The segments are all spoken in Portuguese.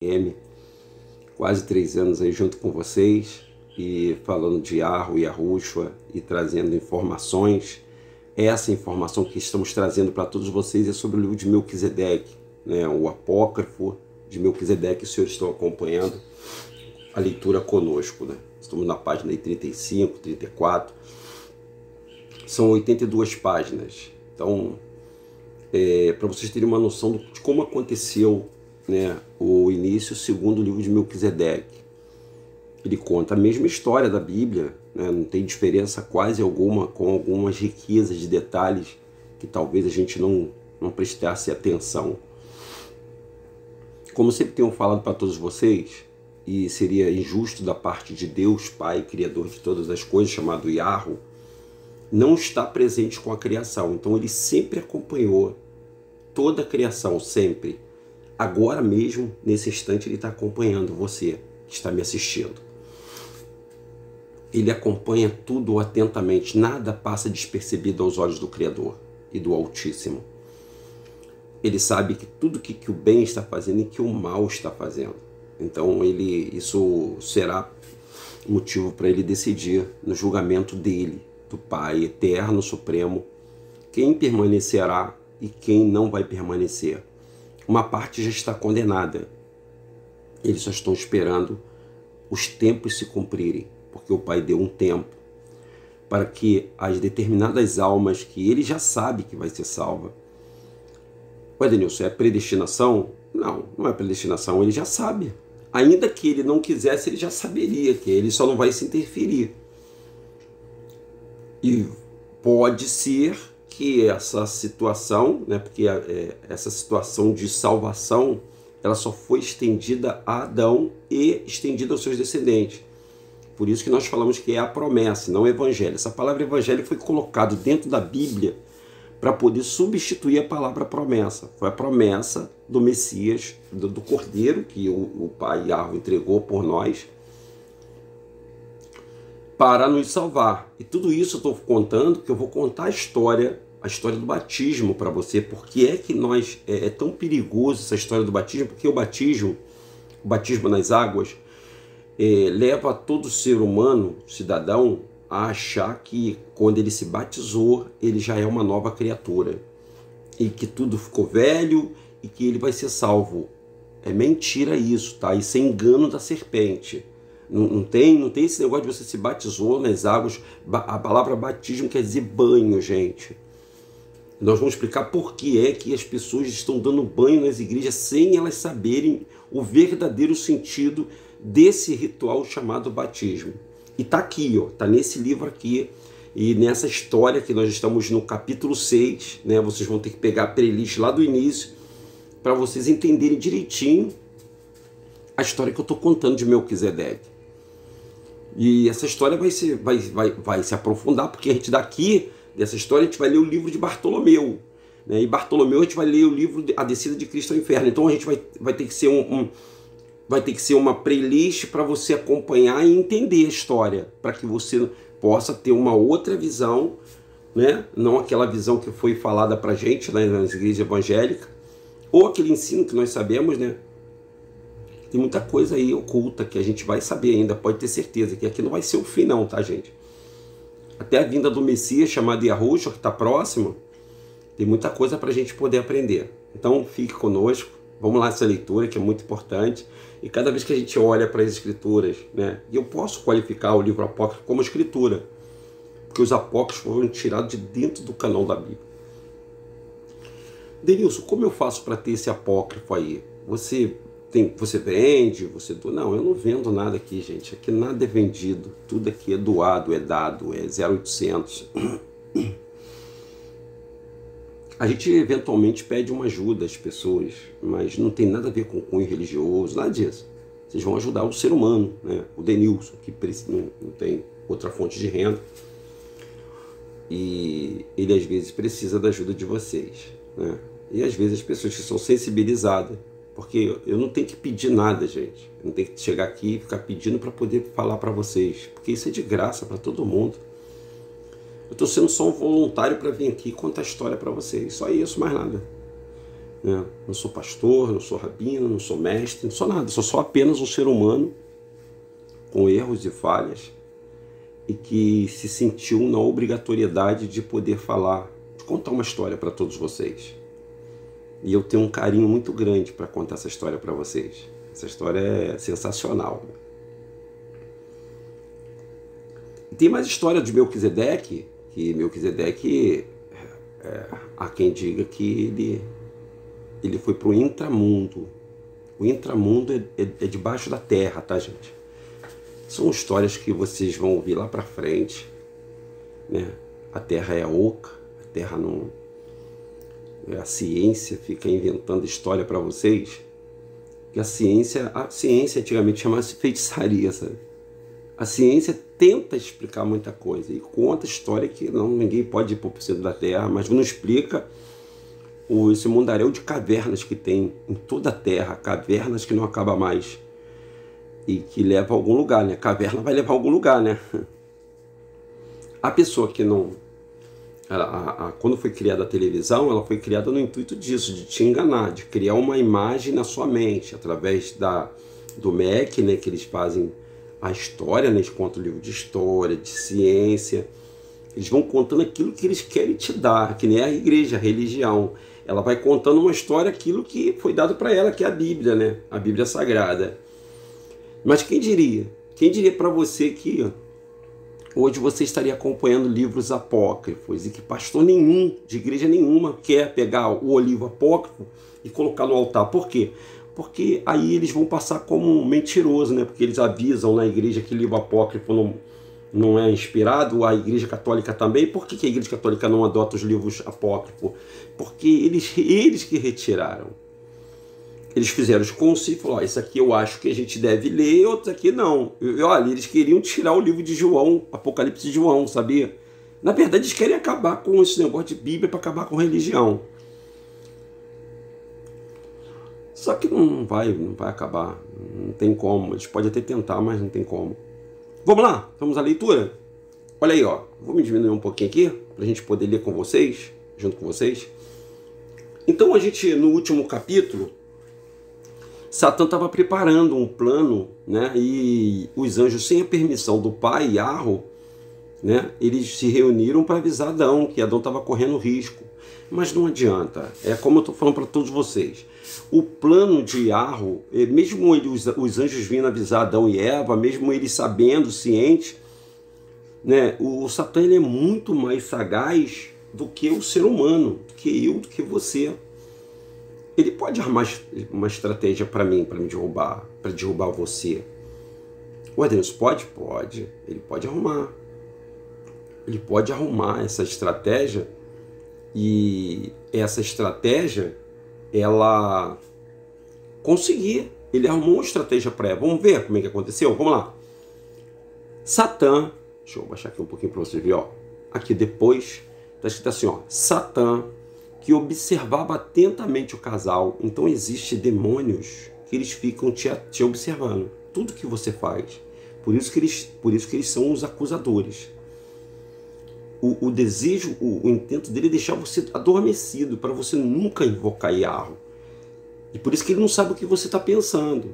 M, quase 3 anos aí junto com vocês e falando de Yarro e Yahushua e trazendo informações. Essa informação que estamos trazendo para todos vocês é sobre o livro de Melquisedeque, né, o apócrifo de Melquisedeque. Os senhores estão acompanhando a leitura conosco, né? Estamos na página 35, 34. São 82 páginas. Então, para vocês terem uma noção de como aconteceu, né, o início segundo o livro de Melquisedeque. Ele conta a mesma história da Bíblia, né, não tem diferença quase alguma, com algumas riquezas de detalhes que talvez a gente não prestasse atenção. Como sempre tenho falado para todos vocês, e seria injusto da parte de Deus, Pai, Criador de todas as coisas, chamado Yarro, não está presente com a criação. Então ele sempre acompanhou toda a criação, sempre. Agora mesmo, nesse instante, ele está acompanhando você que está me assistindo. Ele acompanha tudo atentamente, nada passa despercebido aos olhos do Criador e do Altíssimo. Ele sabe que tudo que o bem está fazendo e que o mal está fazendo. Então isso será motivo para ele decidir no julgamento dele, do Pai Eterno, Supremo, quem permanecerá e quem não vai permanecer. Uma parte já está condenada. Eles só estão esperando os tempos se cumprirem, porque o Pai deu um tempo para que as determinadas almas que ele já sabe que vai ser salva. Ué, Denilson, é predestinação? Não, não é predestinação, ele já sabe. Ainda que ele não quisesse, ele já saberia que ele só não vai se interferir. E pode ser que essa situação, né, porque essa situação de salvação, ela só foi estendida a Adão e estendida aos seus descendentes. Por isso que nós falamos que é a promessa, não o evangelho. Essa palavra evangelho foi colocada dentro da Bíblia para poder substituir a palavra promessa. Foi a promessa do Messias, do Cordeiro, que o Pai Yarho entregou por nós, para nos salvar. E tudo isso eu estou contando, que eu vou contar a história do batismo para você. Porque é que é tão perigoso essa história do batismo, porque o batismo nas águas, leva todo ser humano, cidadão, a achar que quando ele se batizou, ele já é uma nova criatura. E que tudo ficou velho e que ele vai ser salvo. É mentira isso, tá? Isso é engano da serpente. Não tem esse negócio de você se batizou nas águas. A palavra batismo quer dizer banho, gente. Nós vamos explicar por que é que as pessoas estão dando banho nas igrejas sem elas saberem o verdadeiro sentido desse ritual chamado batismo. E está aqui, ó, tá nesse livro aqui, e nessa história que nós estamos no capítulo 6, né? Vocês vão ter que pegar a playlist lá do início para vocês entenderem direitinho a história que eu estou contando de Melquisedeque. E essa história vai se aprofundar, porque a gente daqui, dessa história, a gente vai ler o livro de Bartolomeu, né? E Bartolomeu a gente vai ler o livro A Descida de Cristo ao Inferno. Então a gente vai ter que ser vai ter que ser uma playlist para você acompanhar e entender a história, para que você possa ter uma outra visão, né? Não aquela visão que foi falada para a gente, né, nas igrejas evangélicas, ou aquele ensino que nós sabemos, né? Tem muita coisa aí oculta que a gente vai saber ainda, pode ter certeza, que aqui não vai ser o fim não, tá, gente? Até a vinda do Messias, chamado Yahushua, que está próximo, tem muita coisa para a gente poder aprender. Então fique conosco, vamos lá nessa leitura que é muito importante. E cada vez que a gente olha para as escrituras, né, e eu posso qualificar o livro apócrifo como escritura, porque os apócrifos foram tirados de dentro do canal da Bíblia. Denilson, como eu faço para ter esse apócrifo aí? Você vende? Não, eu não vendo nada aqui, gente. Aqui nada é vendido. Tudo aqui é doado, é dado, é 0800. A gente eventualmente pede uma ajuda às pessoas, mas não tem nada a ver com cunho religioso, nada disso. Vocês vão ajudar o ser humano, né? O Denilson, que não tem outra fonte de renda. E ele às vezes precisa da ajuda de vocês, né? E às vezes as pessoas que são sensibilizadas, porque eu não tenho que pedir nada, gente. Eu não tenho que chegar aqui e ficar pedindo para poder falar para vocês, porque isso é de graça para todo mundo. Eu estou sendo só um voluntário para vir aqui e contar a história para vocês. Só isso, mais nada. né? Não sou pastor, não sou rabino, não sou mestre, não sou nada. Sou só apenas um ser humano com erros e falhas e que se sentiu na obrigatoriedade de poder falar, de contar uma história para todos vocês. E eu tenho um carinho muito grande para contar essa história para vocês. Essa história é sensacional. E tem mais história de Melquisedeque, que Melquisedeque, há quem diga que ele foi para o intramundo. O intramundo é debaixo da terra, tá, gente? São histórias que vocês vão ouvir lá para frente, né? A terra é oca, a terra não... A ciência fica inventando história para vocês. Que a ciência antigamente chamava-se feitiçaria, sabe? A ciência tenta explicar muita coisa e conta história que ninguém pode ir para o centro da Terra, mas não explica esse mundaréu de cavernas que tem em toda a Terra, cavernas que não acabam mais e que levam a algum lugar, né? Caverna vai levar a algum lugar, né? A pessoa que não... quando foi criada a televisão, ela foi criada no intuito disso, de te enganar, de criar uma imagem na sua mente, através do MEC, né, que eles fazem a história, né, eles contam livro de história, de ciência, eles vão contando aquilo que eles querem te dar, que nem a igreja, a religião. Ela vai contando uma história, aquilo que foi dado para ela, que é a Bíblia, né, a Bíblia Sagrada. Mas quem diria? Quem diria para você que hoje você estaria acompanhando livros apócrifos e que pastor nenhum, de igreja nenhuma, quer pegar o livro apócrifo e colocar no altar? Por quê? Porque aí eles vão passar como um mentiroso, né? Porque eles avisam na igreja que livro apócrifo não é inspirado, a igreja católica também. Por que a igreja católica não adota os livros apócrifos? Porque eles que retiraram. Eles fizeram os concílios, falaram, isso aqui eu acho que a gente deve ler, outros aqui não. Olha, eles queriam tirar o livro de João, Apocalipse de João, sabia? Na verdade, eles querem acabar com esse negócio de Bíblia para acabar com religião. Só que não vai acabar, não tem como. Eles podem até tentar, mas não tem como. Vamos lá, vamos à leitura? Olha aí, ó. Vou me diminuir um pouquinho aqui, para a gente poder ler com vocês, junto com vocês. Então, a gente, no último capítulo, Satã estava preparando um plano, né? E os anjos, sem a permissão do pai, Yarro, né? Eles se reuniram para avisar Adão, que Adão estava correndo risco. Mas não adianta, é como eu estou falando para todos vocês. O plano de Yarro, mesmo os anjos vindo avisar Adão e Eva, mesmo eles sabendo, cientes, né? O Satã, ele é muito mais sagaz do que o ser humano, do que eu, do que você. Ele pode armar uma estratégia para mim, para me derrubar, para derrubar você. O Deus pode? Pode. Ele pode arrumar. Ele pode arrumar essa estratégia, e essa estratégia, ela conseguir. Ele arrumou uma estratégia para ela. Vamos ver como é que aconteceu? Vamos lá. Satã, deixa eu baixar aqui um pouquinho para você ver, ó. Aqui depois, está escrito assim, ó. Satã, que observava atentamente o casal. Então existem demônios que eles ficam te observando. Tudo que você faz. Por isso que eles são os acusadores. O desejo, o intento dele é deixar você adormecido, para você nunca invocar Yarro. E por isso que ele não sabe o que você está pensando.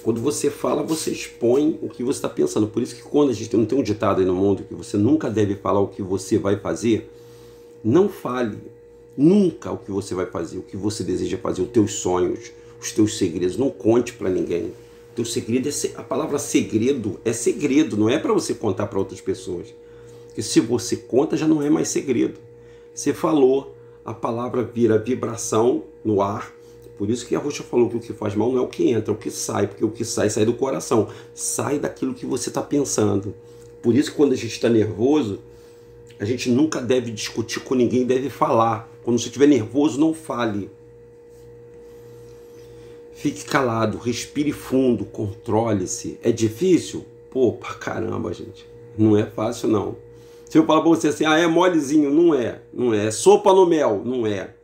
Quando você fala, você expõe o que você está pensando. Por isso que quando a gente não tem um ditado aí no mundo que você nunca deve falar o que você vai fazer, não fale nunca o que você vai fazer, o que você deseja fazer, os teus sonhos, os teus segredos. Não conte para ninguém. Teu segredo a palavra segredo é segredo, não é para você contar para outras pessoas. Porque se você conta, já não é mais segredo. Você falou, a palavra vira vibração no ar. Por isso que a Roxa falou que o que faz mal não é o que entra, é o que sai, porque o que sai do coração, sai daquilo que você está pensando. Por isso que quando a gente está nervoso, a gente nunca deve discutir com ninguém, deve falar. Quando você estiver nervoso, não fale. Fique calado, respire fundo, controle-se. É difícil? Pô, pra caramba, gente. Não é fácil, não. Se eu falar pra você assim, é molezinho, não é. Não é. É sopa no mel, não é.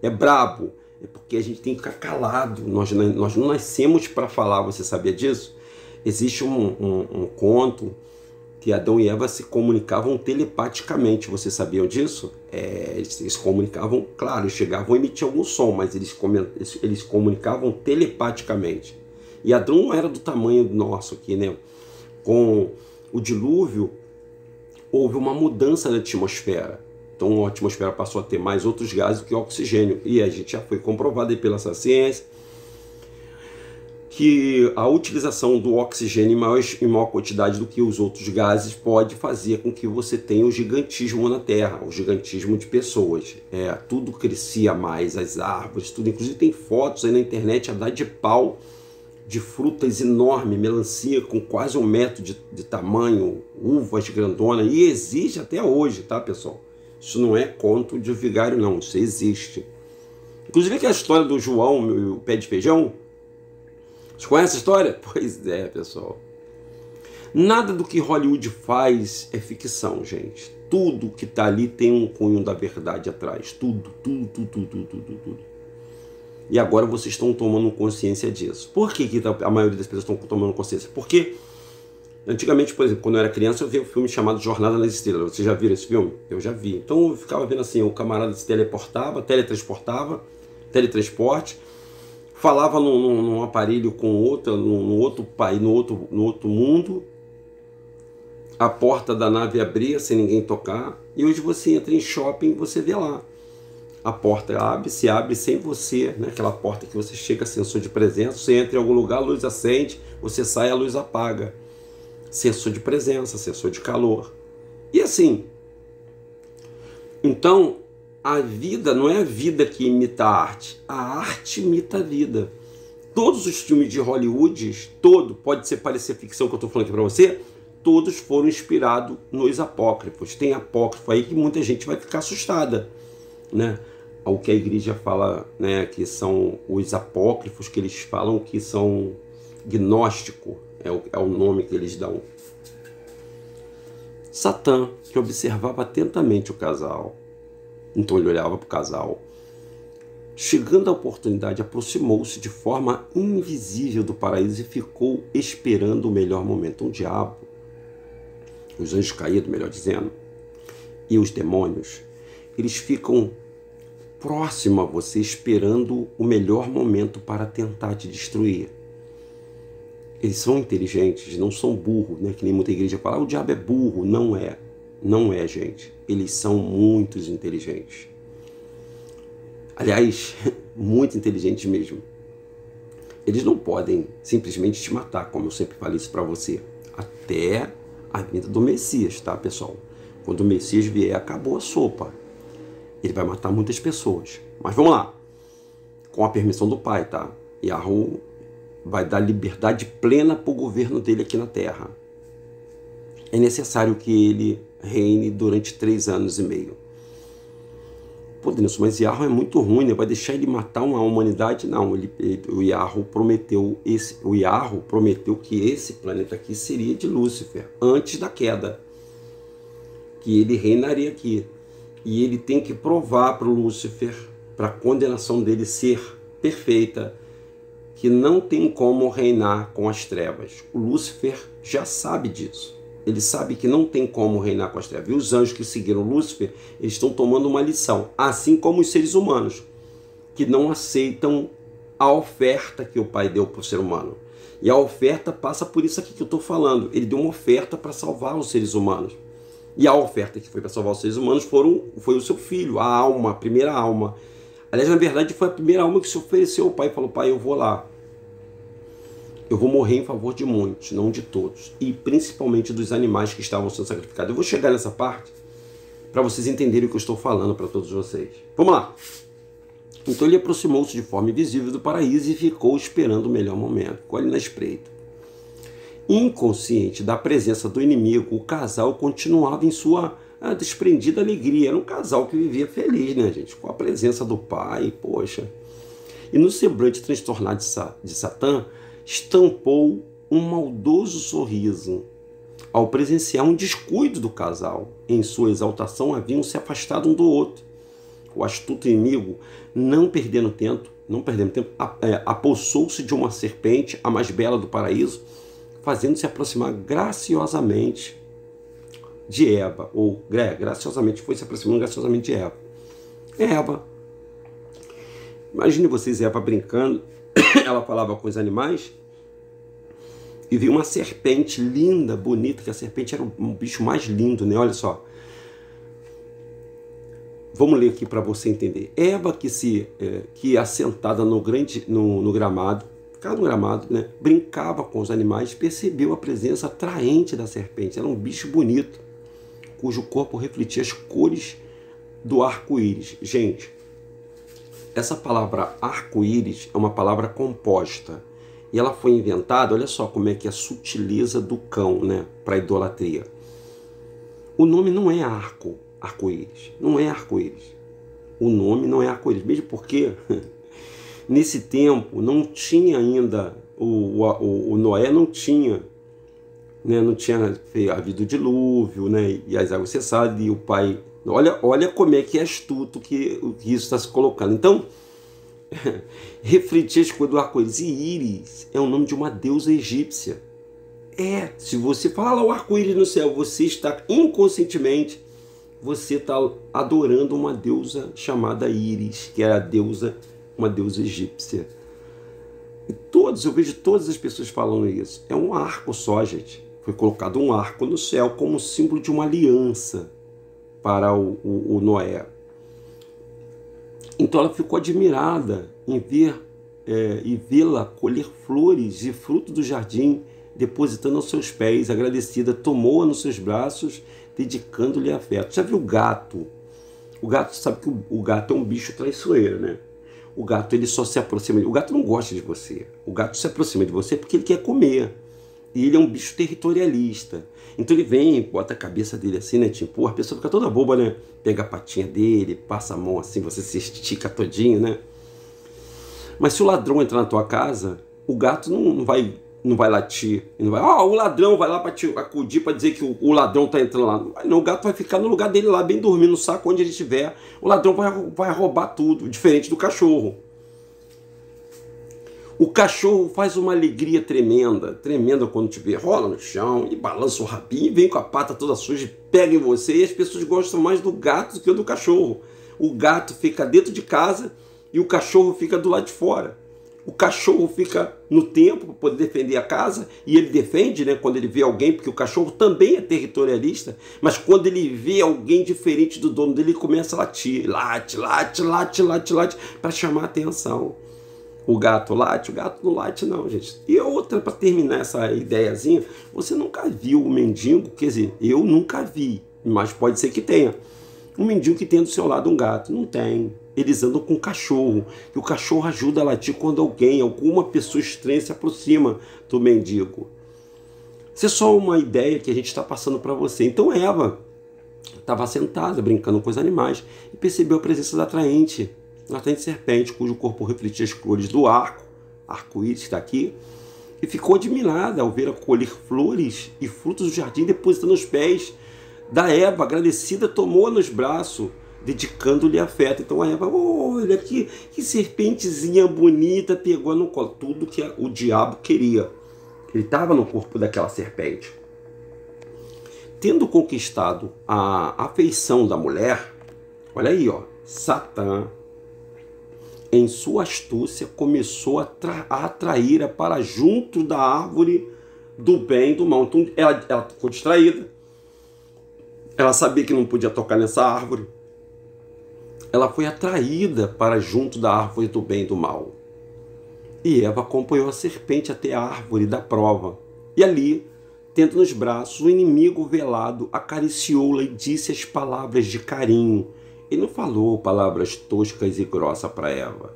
É brabo. É porque a gente tem que ficar calado. Nós não nascemos para falar, você sabia disso? Existe um conto que Adão e Eva se comunicavam telepaticamente. Vocês sabiam disso? Eles se comunicavam, claro, eles chegavam a emitir algum som, mas eles comunicavam telepaticamente. E Hadron não era do tamanho nosso aqui, né? Com o dilúvio, houve uma mudança na atmosfera. Então a atmosfera passou a ter mais outros gases do que oxigênio. E a gente já foi comprovado aí pela ciência que a utilização do oxigênio em maior quantidade do que os outros gases pode fazer com que você tenha o gigantismo na Terra, o gigantismo de pessoas. Tudo crescia mais, as árvores, tudo. Inclusive tem fotos aí na internet a dar de pau de frutas enormes, melancia com quase 1 metro de tamanho, uvas grandonas, e existe até hoje, tá, pessoal? Isso não é conto de vigário, não, isso existe. Inclusive aquela história do João e o pé de feijão. Você conhece a história? Pois é, pessoal. Nada do que Hollywood faz é ficção, gente. Tudo que está ali tem um cunho da verdade atrás. Tudo. E agora vocês estão tomando consciência disso. Por que a maioria das pessoas estão tomando consciência? Porque antigamente, por exemplo, quando eu era criança, eu via um filme chamado Jornada nas Estrelas. Vocês já viram esse filme? Eu já vi. Então eu ficava vendo assim, o camarada se teletransporte, falava num aparelho com outro, no outro país, no outro mundo, a porta da nave abria sem ninguém tocar, e hoje você entra em shopping e você vê lá. A porta se abre sem você, né? Aquela porta que você chega, sensor de presença, você entra em algum lugar, a luz acende, você sai, a luz apaga. Sensor de presença, sensor de calor. E assim, então, a vida não é a vida que imita a arte imita a vida. Todos os filmes de Hollywood, pode parecer ficção que eu estou falando aqui para você, todos foram inspirados nos apócrifos. Tem apócrifo aí que muita gente vai ficar assustada, né? O que a igreja fala, né, que são os apócrifos, que eles falam que são gnóstico, é o nome que eles dão. Satã, que observava atentamente o casal, então ele olhava para o casal. Chegando à oportunidade, aproximou-se de forma invisível do paraíso e ficou esperando o melhor momento. O diabo, os anjos caídos, melhor dizendo, e os demônios, eles ficam próximos a você, esperando o melhor momento para tentar te destruir. Eles são inteligentes, não são burros, né? Que nem muita igreja fala, o diabo é burro. Não é. Não é, gente. Eles são muito inteligentes. Aliás, muito inteligentes mesmo. Eles não podem simplesmente te matar, como eu sempre falei isso para você. Até a vinda do Messias, tá, pessoal? Quando o Messias vier, acabou a sopa. Ele vai matar muitas pessoas. Mas vamos lá. Com a permissão do Pai, tá? Yahweh vai dar liberdade plena para o governo dele aqui na Terra. É necessário que ele reine durante 3 anos e meio. Pô, Denilson, mas Yahweh é muito ruim, né? Vai deixar ele matar uma humanidade? Não, o Yahweh prometeu que esse planeta aqui seria de Lúcifer, antes da queda. Que ele reinaria aqui. E ele tem que provar para o Lúcifer, para a condenação dele ser perfeita, que não tem como reinar com as trevas. O Lúcifer já sabe disso. Ele sabe que não tem como reinar com as trevas. E os anjos que seguiram Lúcifer, eles estão tomando uma lição. Assim como os seres humanos, que não aceitam a oferta que o Pai deu para o ser humano. E a oferta passa por isso aqui que eu estou falando. Ele deu uma oferta para salvar os seres humanos. E a oferta que foi para salvar os seres humanos foi o seu filho, a alma, a primeira alma. Aliás, na verdade, foi a primeira alma que se ofereceu ao Pai e falou, Pai, eu vou lá. Eu vou morrer em favor de muitos, não de todos. E principalmente dos animais que estavam sendo sacrificados. Eu vou chegar nessa parte para vocês entenderem o que eu estou falando para todos vocês. Vamos lá. Então ele aproximou-se de forma invisível do paraíso e ficou esperando o melhor momento. Ficou ali na espreita. Inconsciente da presença do inimigo, o casal continuava em sua desprendida alegria. Era um casal que vivia feliz, né, gente? Com a presença do Pai, poxa. E no semblante transtornado de Satã, estampou um maldoso sorriso ao presenciar um descuido do casal. Em sua exaltação, haviam se afastado um do outro. O astuto inimigo, não perdendo tempo, apossou-se de uma serpente, a mais bela do paraíso, fazendo-se aproximar graciosamente de Eva, ou graciosamente foi se aproximando graciosamente de Eva. Eva, imagine vocês, Eva brincando, ela falava com os animais, e viu uma serpente linda, bonita, que a serpente era um bicho mais lindo, né? Olha só. Vamos ler aqui para você entender. Eva que assentada no gramado, ficava no gramado, né? Brincava com os animais, percebeu a presença atraente da serpente. Era um bicho bonito, cujo corpo refletia as cores do arco-íris. Gente, essa palavra arco-íris é uma palavra composta. E ela foi inventada, olha só como é que é a sutileza do cão, né, para a idolatria. O nome não é arco-íris, não é arco-íris. O nome não é arco-íris, mesmo porque nesse tempo não tinha ainda, o Noé não tinha, né, não tinha havido o dilúvio, né, e as águas cessaram, e o pai... Olha como é que é astuto que isso está se colocando. Então, refletir as cores do arco-íris. E Íris é o nome de uma deusa egípcia. Se você fala o arco-íris no céu, você está inconscientemente, você está adorando uma deusa chamada Íris, que era uma deusa egípcia. E eu vejo todas as pessoas falando isso. É um arco só, gente. Foi colocado um arco no céu como símbolo de uma aliança para o Noé. Então ela ficou admirada em vê-la colher flores e fruto do jardim, depositando aos seus pés. Agradecida, tomou-a nos seus braços, dedicando-lhe afeto. Já viu o gato? O gato, sabe que o gato é um bicho traiçoeiro, né? O gato, ele só se aproxima. O gato não gosta de você. O gato se aproxima de você porque ele quer comer. E ele é um bicho territorialista. Então ele vem, bota a cabeça dele assim, né? Te empurra, a pessoa fica toda boba, né? Pega a patinha dele, passa a mão assim, você se estica todinho, né? Mas se o ladrão entrar na tua casa, o gato não vai latir. Não vai, o ladrão vai lá para te acudir, para dizer que o ladrão tá entrando lá. Não, o gato vai ficar no lugar dele lá, bem dormindo no saco onde ele estiver. O ladrão vai roubar tudo, diferente do cachorro. O cachorro faz uma alegria tremenda quando te vê, rola no chão e balança o rabinho, vem com a pata toda suja e pega em você. E as pessoas gostam mais do gato do que do cachorro. O gato fica dentro de casa e o cachorro fica do lado de fora. O cachorro fica no templo para poder defender a casa, e ele defende, né, quando ele vê alguém, porque o cachorro também é territorialista, mas quando ele vê alguém diferente do dono dele, ele começa a latir. Late, para chamar a atenção. O gato late, o gato não late não, gente. E outra, para terminar essa ideiazinha, você nunca viu o mendigo, quer dizer, eu nunca vi, mas pode ser que tenha. Um mendigo que tem do seu lado um gato. Não tem. Eles andam com um cachorro. E o cachorro ajuda a latir quando alguma pessoa estranha se aproxima do mendigo. Isso é só uma ideia que a gente está passando para você. Então Eva estava sentada, brincando com os animais, e percebeu a presença da atraente serpente, cujo corpo refletia as cores do arco-íris que está aqui, e ficou admirada ao ver-a colher flores e frutos do jardim, depositando aos pés da Eva. Agradecida, tomou-a nos braços, dedicando-lhe afeto. Então a Eva, olha que serpentezinha bonita, pegou no colo. Tudo que o diabo queria. Ele estava no corpo daquela serpente. Tendo conquistado a afeição da mulher, olha aí, Satã, em sua astúcia, começou a atraí-la para junto da árvore do bem e do mal. Então ela ficou distraída. Ela sabia que não podia tocar nessa árvore. Ela foi atraída para junto da árvore do bem e do mal. E Eva acompanhou a serpente até a árvore da prova. E ali, tendo nos braços, o inimigo velado acariciou-la e disse as palavras de carinho. Ele não falou palavras toscas e grossas para Eva.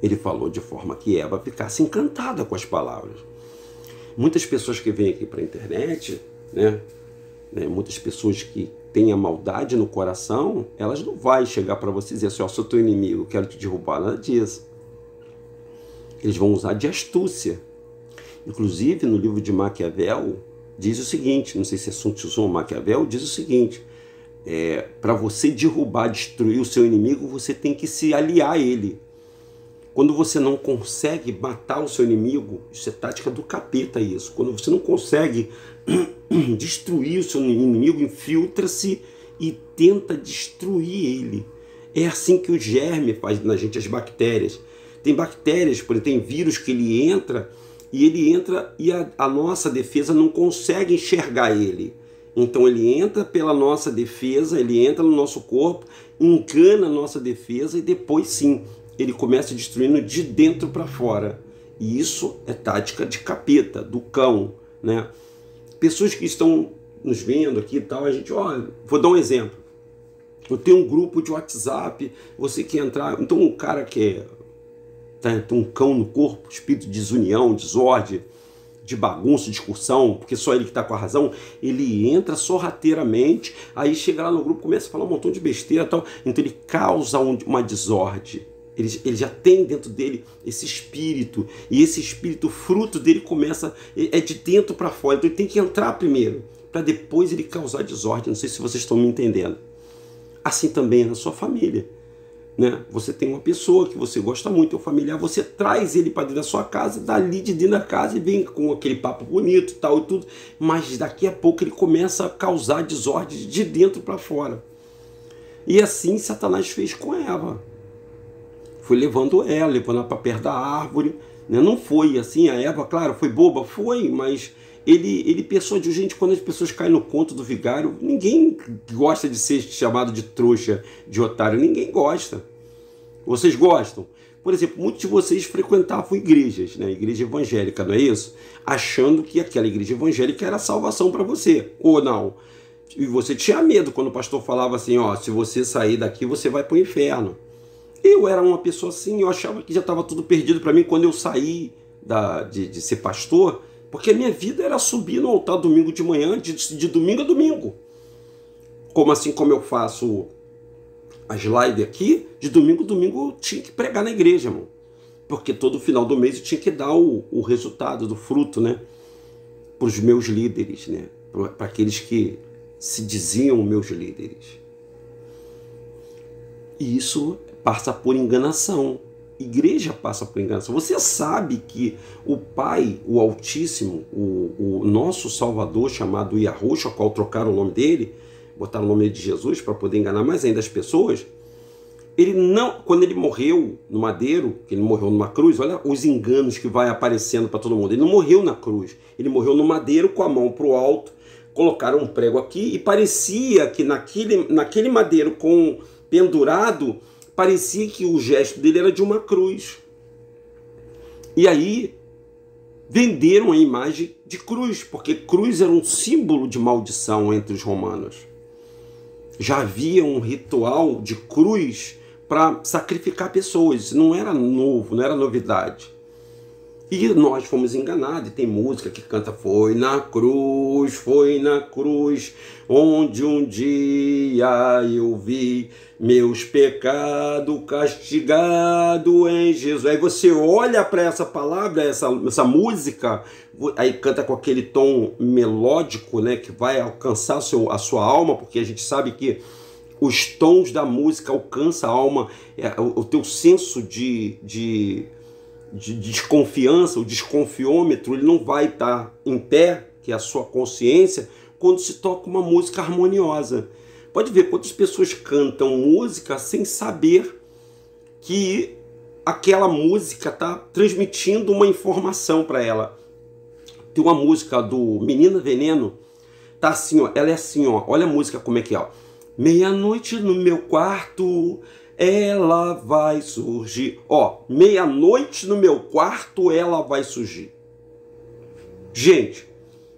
Ele falou de forma que Eva ficasse encantada com as palavras. Muitas pessoas que vêm aqui para a internet, muitas pessoas que têm a maldade no coração, elas não vão chegar para você e dizer assim, sou teu inimigo, quero te derrubar, nada disso. Eles vão usar de astúcia. Inclusive, no livro de Maquiavel, diz o seguinte, não sei se é Sun Tzu ou Maquiavel, diz o seguinte, para você derrubar, destruir o seu inimigo, você tem que se aliar a ele. Quando você não consegue matar o seu inimigo, isso é tática do capeta isso. Quando você não consegue destruir o seu inimigo, infiltra-se e tenta destruir ele. É assim que o germe faz na gente, as bactérias. Tem bactérias, por exemplo, tem vírus que ele entra e a nossa defesa não consegue enxergar ele. Então ele entra pela nossa defesa, ele entra no nosso corpo, engana a nossa defesa e depois sim, ele começa destruindo de dentro para fora. E isso é tática de capeta, do cão, né? Pessoas que estão nos vendo aqui e tal, a gente, olha, vou dar um exemplo. Eu tenho um grupo de WhatsApp, você quer entrar, então um cara que tem um cão no corpo, espírito de desunião, desordem, de bagunça, discussão, porque só ele que está com a razão, ele entra sorrateiramente, aí chega lá no grupo, começa a falar um montão de besteira e tal, então ele causa uma desordem. Ele já tem dentro dele esse espírito, e esse espírito, fruto dele começa, é de dentro para fora, então ele tem que entrar primeiro, para depois ele causar desordem. Não sei se vocês estão me entendendo. Assim também é na sua família, né? Você tem uma pessoa que você gosta muito, é um familiar, você traz ele para dentro da sua casa, dali de dentro da casa, e vem com aquele papo bonito tal e tudo, mas daqui a pouco ele começa a causar desordem de dentro para fora. E assim Satanás fez com Eva. Foi levando ela para perto da árvore, né? Não foi assim, a Eva, claro, foi boba, foi, mas ele persuadiu. Gente, quando as pessoas caem no conto do vigário, ninguém gosta de ser chamado de trouxa, de otário, ninguém gosta. Vocês gostam? Por exemplo, muitos de vocês frequentavam igrejas, né? Igreja evangélica, não é isso? Achando que aquela igreja evangélica era salvação para você, ou não. E você tinha medo quando o pastor falava assim, ó, se você sair daqui, você vai para o inferno. Eu era uma pessoa assim, eu achava que já estava tudo perdido para mim quando eu saí de ser pastor, porque a minha vida era subir no altar domingo de manhã, de domingo a domingo. Assim como eu faço a slide aqui, de domingo a domingo eu tinha que pregar na igreja, irmão. Porque todo final do mês eu tinha que dar o resultado do fruto, né? Para os meus líderes, né? Para aqueles que se diziam meus líderes. E isso passa por enganação. Igreja passa por enganação. Você sabe que o Pai, o Altíssimo, o nosso Salvador, chamado Yahushua, ao qual trocaram o nome dele, botaram o nome de Jesus para poder enganar mais ainda as pessoas, ele não, quando ele morreu no madeiro, que ele morreu numa cruz, olha os enganos que vai aparecendo para todo mundo. Ele não morreu na cruz, ele morreu no madeiro com a mão para o alto, colocaram um prego aqui e parecia que naquele madeiro com pendurado, parecia que o gesto dele era de uma cruz. E aí venderam a imagem de cruz, porque cruz era um símbolo de maldição entre os romanos. Já havia um ritual de cruz para sacrificar pessoas. Isso não era novo, não era novidade. E nós fomos enganados. E tem música que canta foi na cruz, onde um dia eu vi meus pecados castigado em Jesus. Aí você olha para essa palavra, essa música, aí canta com aquele tom melódico, né, que vai alcançar a sua alma, porque a gente sabe que os tons da música alcançam a alma, o teu senso de desconfiança, o desconfiômetro, ele não vai estar em pé, que é a sua consciência, quando se toca uma música harmoniosa. Pode ver quantas pessoas cantam música sem saber que aquela música está transmitindo uma informação para ela. Tem uma música do Menina Veneno, tá assim, ó, ela é assim, ó, olha a música como é que é, ó. Meia-noite no meu quarto, ela vai surgir. Ó, meia-noite no meu quarto, ela vai surgir. Gente,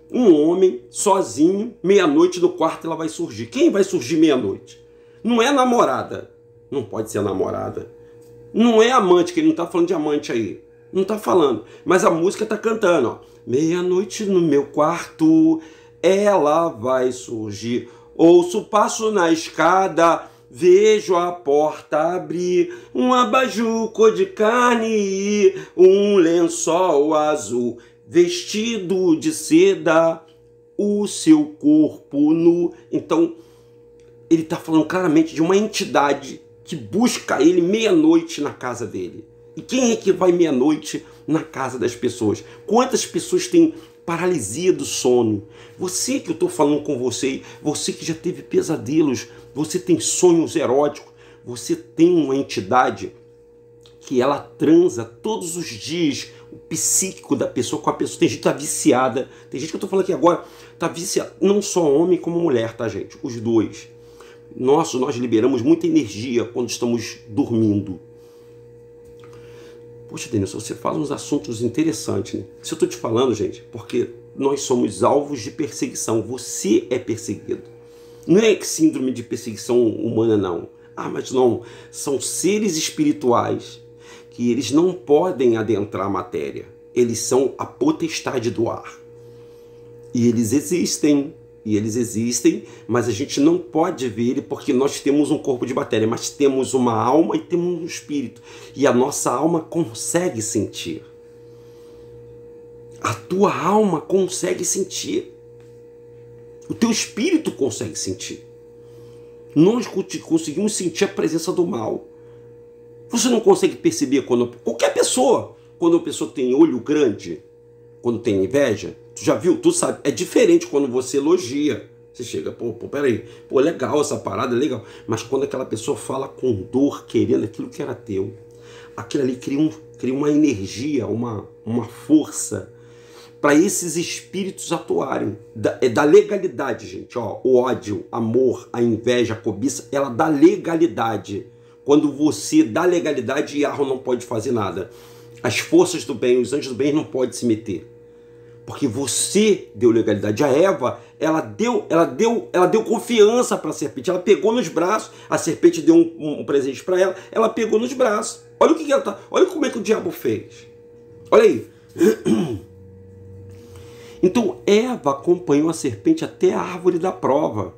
um homem sozinho, meia-noite no quarto, ela vai surgir. Quem vai surgir meia-noite? Não é namorada. Não pode ser namorada. Não é amante, que ele não está falando de amante aí. Não está falando. Mas a música está cantando, ó. Meia-noite no meu quarto, ela vai surgir. Ouço passo na escada, vejo a porta abrir, um abajur cor de carne, um lençol azul, vestido de seda, o seu corpo nu. Então, ele está falando claramente de uma entidade que busca ele meia-noite na casa dele. E quem é que vai meia-noite na casa das pessoas? Quantas pessoas têm paralisia do sono? Você que eu estou falando com você, você que já teve pesadelos, você tem sonhos eróticos, você tem uma entidade que ela transa todos os dias, o psíquico da pessoa com a pessoa. Tem gente que está viciada, tem gente que eu estou falando aqui agora, está viciada, não só homem como mulher, tá, gente? Os dois. Nós liberamos muita energia quando estamos dormindo. Poxa, Denilson, você fala uns assuntos interessantes, né? Isso eu estou te falando, gente, porque nós somos alvos de perseguição. Você é perseguido. Não é síndrome de perseguição humana, não. Ah, mas não. São seres espirituais que eles não podem adentrar a matéria. Eles são a potestade do ar. E eles existem, mas a gente não pode ver ele porque nós temos um corpo de matéria, mas temos uma alma e temos um espírito. E a nossa alma consegue sentir. A tua alma consegue sentir. O teu espírito consegue sentir. Nós conseguimos sentir a presença do mal. Você não consegue perceber quando qualquer pessoa, quando a pessoa tem olho grande, quando tem inveja, tu já viu, tu sabe, é diferente quando você elogia. Você chega, peraí, legal essa parada, é legal. Mas quando aquela pessoa fala com dor, querendo aquilo que era teu, aquilo ali cria uma energia, uma força para esses espíritos atuarem. É da legalidade, gente. Ó, o ódio, amor, a inveja, a cobiça, ela dá legalidade. Quando você dá legalidade, Yahweh não pode fazer nada. As forças do bem, os anjos do bem não podem se meter. Porque você deu legalidade. A Eva, ela deu confiança para a serpente. Ela pegou nos braços, a serpente deu um presente para ela, ela pegou nos braços. Olha o que ela tá. Olha como é que o diabo fez. Olha aí. Então Eva acompanhou a serpente até a árvore da prova.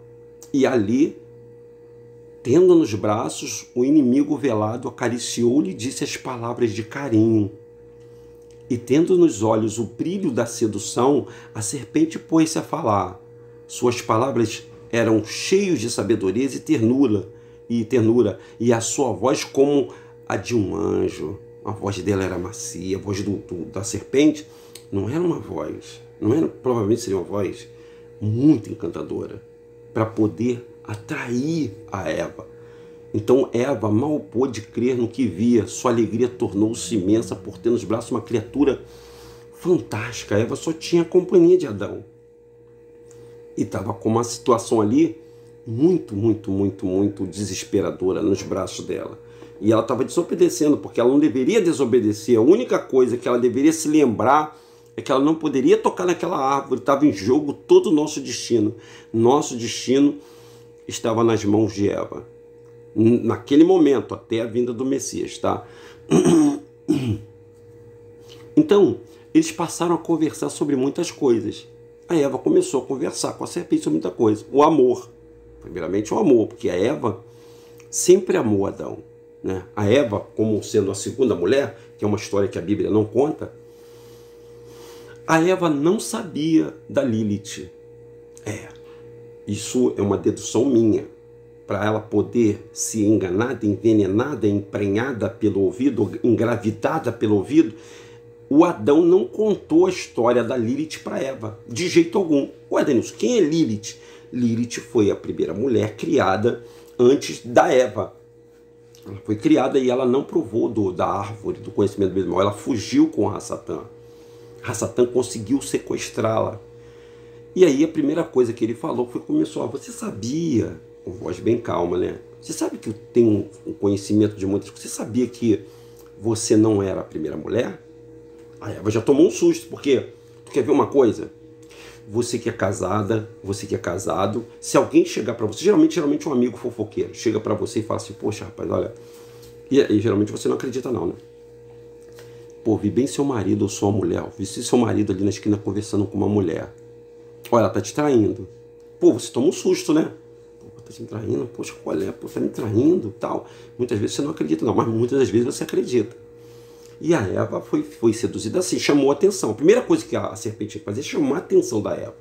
E ali, tendo nos braços, o inimigo velado acariciou-lhe e disse as palavras de carinho. E tendo nos olhos o brilho da sedução, a serpente pôs-se a falar. Suas palavras eram cheias de sabedoria e ternura, e a sua voz como a de um anjo. A voz dela era macia, a voz da serpente não era uma voz, provavelmente seria uma voz muito encantadora, para poder atrair a Eva. Então Eva mal pôde crer no que via, sua alegria tornou-se imensa por ter nos braços uma criatura fantástica. Eva só tinha a companhia de Adão. E estava com uma situação ali muito desesperadora nos braços dela. E ela estava desobedecendo, porque ela não deveria desobedecer. A única coisa que ela deveria se lembrar é que ela não poderia tocar naquela árvore. Estava em jogo todo o nosso destino. Nosso destino estava nas mãos de Eva. Naquele momento, até a vinda do Messias, tá? Então, eles passaram a conversar sobre muitas coisas. A Eva começou a conversar com a serpente sobre muita coisa. O amor. Primeiramente o amor, porque a Eva sempre amou Adão, né? A Eva, como sendo a segunda mulher, que é uma história que a Bíblia não conta, a Eva não sabia da Lilith. Isso é uma dedução minha. Para ela poder ser enganada, envenenada, emprenhada pelo ouvido, engravidada pelo ouvido, o Adão não contou a história da Lilith para Eva, de jeito algum. Ué, Denilson, quem é Lilith? Lilith foi a primeira mulher criada antes da Eva. Ela foi criada e ela não provou da árvore do conhecimento do bem e do mal. Ela fugiu com Rassatã. Rassatã conseguiu sequestrá-la. E aí a primeira coisa que ele falou começou, você sabia, com voz bem calma, né? Você sabe que eu tenho um conhecimento de muitas coisas. Você sabia que você não era a primeira mulher? A Eva já tomou um susto, porque tu quer ver uma coisa? Você que é casada, você que é casado, se alguém chegar para você, geralmente um amigo fofoqueiro, chega para você e fala assim, poxa rapaz, olha, e geralmente você não acredita não, né? Pô, vi bem seu marido ou sua mulher, vi seu marido ali na esquina conversando com uma mulher. Olha, ela tá te traindo. Pô, você toma um susto, né? Pô, tá te traindo, poxa, qual é? Pô, tá me traindo e tal. Muitas vezes você não acredita não, mas muitas das vezes você acredita. E a Eva foi seduzida assim, chamou a atenção. A primeira coisa que a serpente tinha que fazer é chamar a atenção da Eva.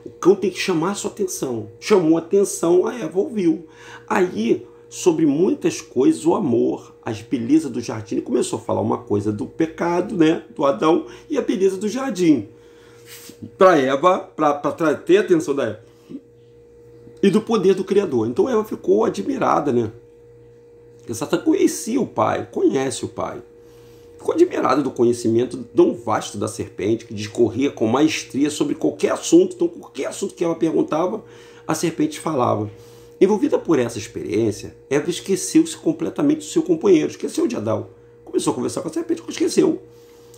O cão tem que chamar a sua atenção. Chamou a atenção, a Eva ouviu. Aí, sobre muitas coisas, o amor, as belezas do jardim. Ele começou a falar uma coisa do pecado, né, do Adão, e a beleza do jardim. Para Eva, para ter a atenção da Eva. E do poder do Criador. Então Eva ficou admirada, né? Porque Satã conhecia o pai, conhece o pai. Ficou admirada do conhecimento tão vasto da serpente, que discorria com maestria sobre qualquer assunto. Então, qualquer assunto que ela perguntava, a serpente falava. Envolvida por essa experiência, Eva esqueceu-se completamente do seu companheiro, esqueceu de Adão. Começou a conversar com a serpente, esqueceu.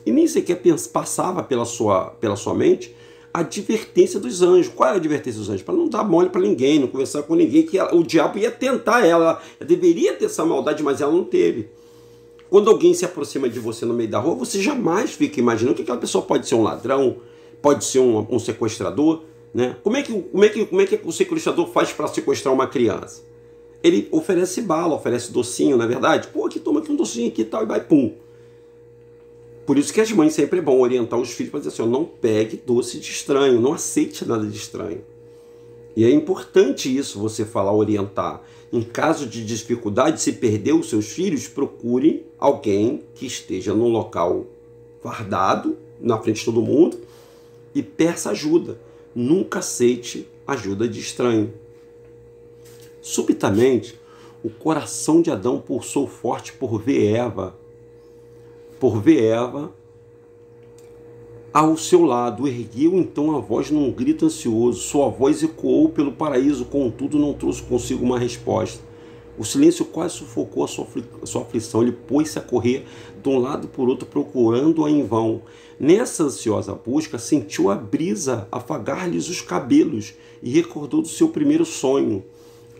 E nem sequer passava pela sua mente a advertência dos anjos. Qual era a advertência dos anjos? Para não dar mole para ninguém, não conversar com ninguém, que o diabo ia tentar ela. Ela deveria ter essa maldade, mas ela não teve. Quando alguém se aproxima de você no meio da rua, você jamais fica imaginando que aquela pessoa pode ser um ladrão, pode ser um sequestrador, né? Como é que o sequestrador faz para sequestrar uma criança? Ele oferece bala, oferece docinho, não é verdade? Pô, aqui, toma aqui um docinho aqui e tal, e vai, pum. Por isso que as mães sempre é bom orientar os filhos para dizer assim, não pegue doce de estranho, não aceite nada de estranho. E é importante isso, você falar, orientar. Em caso de dificuldade, se perder os seus filhos, procure alguém que esteja num local guardado, na frente de todo mundo, e peça ajuda. Nunca aceite ajuda de estranho. Subitamente, o coração de Adão pulsou forte por ver Eva ao seu lado. Ergueu então a voz num grito ansioso. Sua voz ecoou pelo paraíso, contudo não trouxe consigo uma resposta. O silêncio quase sufocou a sua aflição. Ele pôs-se a correr de um lado por outro, procurando-a em vão. Nessa ansiosa busca, sentiu a brisa afagar-lhes os cabelos e recordou do seu primeiro sonho.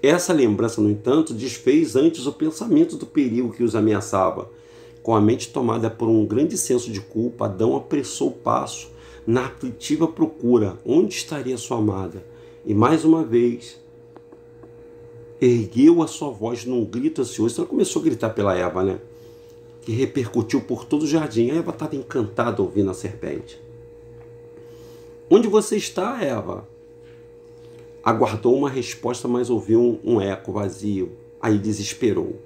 Essa lembrança, no entanto, desfez antes o pensamento do perigo que os ameaçava. Com a mente tomada por um grande senso de culpa, Adão apressou o passo na aflitiva procura. Onde estaria sua amada? E mais uma vez, ergueu a sua voz num grito ansioso. Então, ela começou a gritar pela Eva, né? Que repercutiu por todo o jardim. A Eva estava encantada ouvindo a serpente. Onde você está, Eva? Aguardou uma resposta, mas ouviu um eco vazio. Aí desesperou.